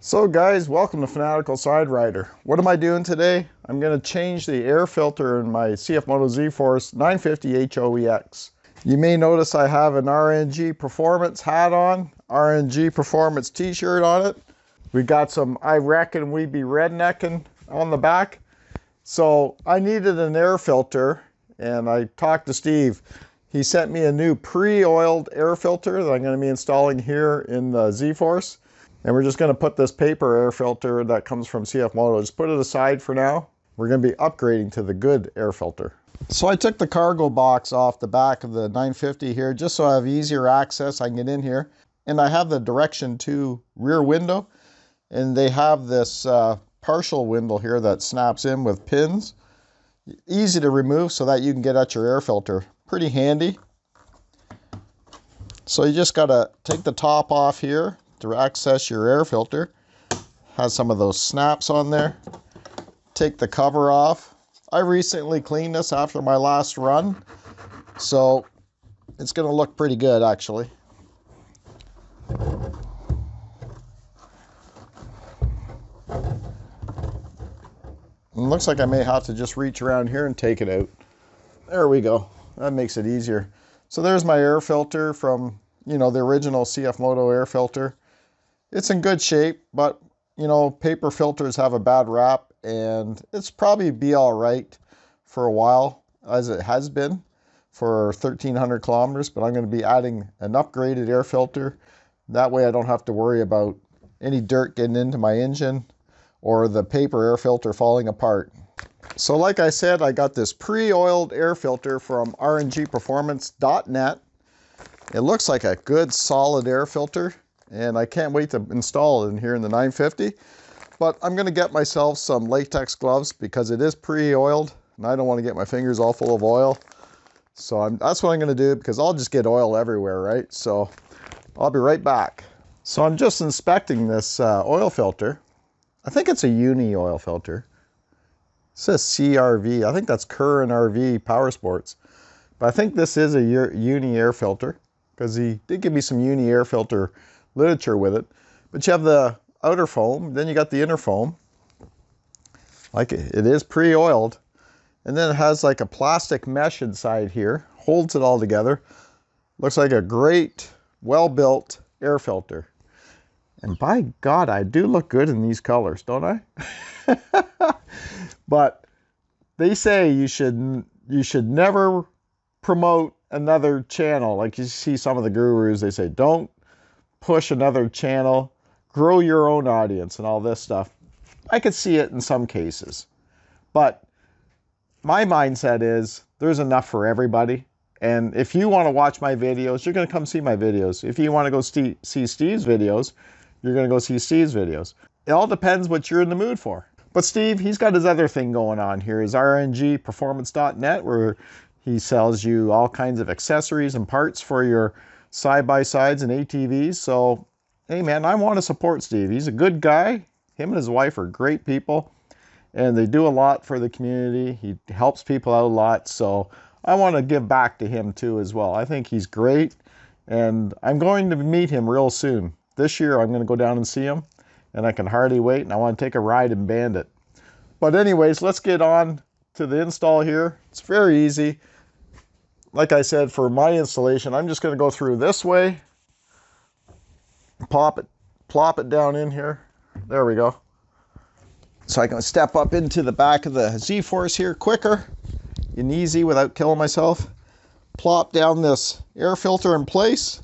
So guys, welcome to Fanaticalsiderider. What am I doing today? I'm going to change the air filter in my Cfmoto Zforce 950 HOEX. You may notice I have an RNG Performance hat on, RNG Performance t-shirt on it. We got some I reckon we be rednecking on the back. So I needed an air filter and I talked to Steve. He sent me a new pre-oiled air filter that I'm going to be installing here in the Zforce. And we're just going to put this paper air filter that comes from Cfmoto, just put it aside for now. We're going to be upgrading to the good air filter. So I took the cargo box off the back of the 950 here, just so I have easier access. I can get in here. And I have the direction to rear window. And they have this partial window here that snaps in with pins. Easy to remove so that you can get at your air filter. Pretty handy. So you just got to take the top off here to access your air filter. Has some of those snaps on there. Take the cover off. I recently cleaned this after my last run, so it's going to look pretty good actually. It looks like I may have to just reach around here and take it out. There we go. That makes it easier. So there's my air filter from, you know, the original Cfmoto air filter. It's in good shape, but, you know, paper filters have a bad rap, and it's probably be all right for a while, as it has been for 1,300 kilometers, but I'm going to be adding an upgraded air filter. That way I don't have to worry about any dirt getting into my engine or the paper air filter falling apart. So like I said, I got this pre-oiled air filter from rngperformance.net. It looks like a good solid air filter, and I can't wait to install it in here in the 950. But I'm going to get myself some latex gloves because it is pre-oiled, and I don't want to get my fingers all full of oil. So that's what I'm going to do, because I'll just get oil everywhere, right? So I'll be right back. So I'm just inspecting this oil filter. I think it's a UNI oil filter. It says CRV. I think that's Current RV Power Sports. But I think this is a UNI air filter, because he did give me some UNI air filter literature with it. But you have the outer foam, then you got the inner foam. Like it is pre-oiled. And then it has like a plastic mesh inside here, holds it all together. Looks like a great, well-built air filter. And by God, I do look good in these colors, don't I? But they say you should never promote another channel. Like you see some of the gurus, they say don't push another channel, grow your own audience and all this stuff. I could see it in some cases, but my mindset is there's enough for everybody. And if you want to watch my videos, you're going to come see my videos. If you want to go see Steve's videos, you're going to go see Steve's videos. It all depends what you're in the mood for. But Steve, he's got his other thing going on here, his rngperformance.net, where he sells you all kinds of accessories and parts for your side-by-sides and ATVs. So, hey man, I want to support Steve. He's a good guy. Him and his wife are great people, and they do a lot for the community. He helps people out a lot. So I want to give back to him too as well. I think he's great, and I'm going to meet him real soon. This year I'm going to go down and see him, and I can hardly wait, and I want to take a ride in Bandit. But anyways, let's get on to the install here. It's very easy. Like I said, for my installation, I'm just going to go through this way, plop it down in here. There we go. So I can step up into the back of the Zforce here quicker and easy without killing myself. Plop down this air filter in place.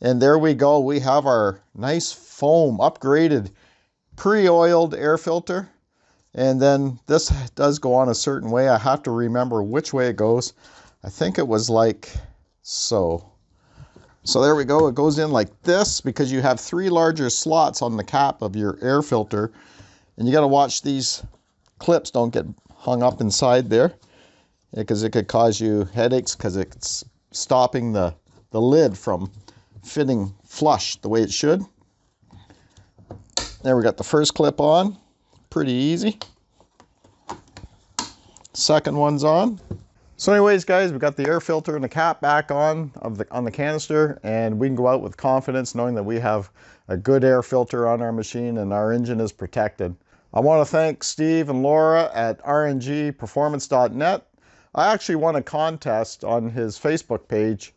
And there we go. We have our nice foam, upgraded, pre-oiled air filter. And then this does go on a certain way. I have to remember which way it goes. I think it was like so. So there we go. It goes in like this because you have 3 larger slots on the cap of your air filter. And you got to watch these clips don't get hung up inside there, because it could cause you headaches because it's stopping the lid from fitting flush the way it should. There we got the first clip on. Pretty easy. Second one's on. So anyways, guys, we got the air filter and the cap back on the canister, and we can go out with confidence knowing that we have a good air filter on our machine and our engine is protected. I want to thank Steve and Laura at rngperformance.net. I actually won a contest on his Facebook page,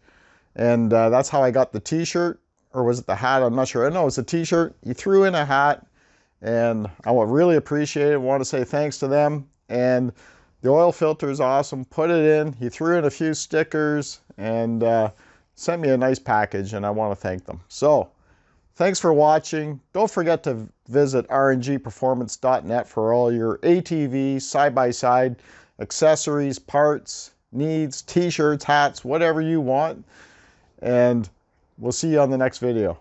and that's how I got the t-shirt, or was it the hat? I'm not sure. No, it's a t-shirt. He threw in a hat, and I would really appreciate it. I want to say thanks to them. And the oil filter is awesome. Put it in. He threw in a few stickers and sent me a nice package, and I want to thank them. So thanks for watching. Don't forget to visit rngperformance.net for all your ATV, side-by-side accessories, parts, needs, t-shirts, hats, whatever you want. And we'll see you on the next video.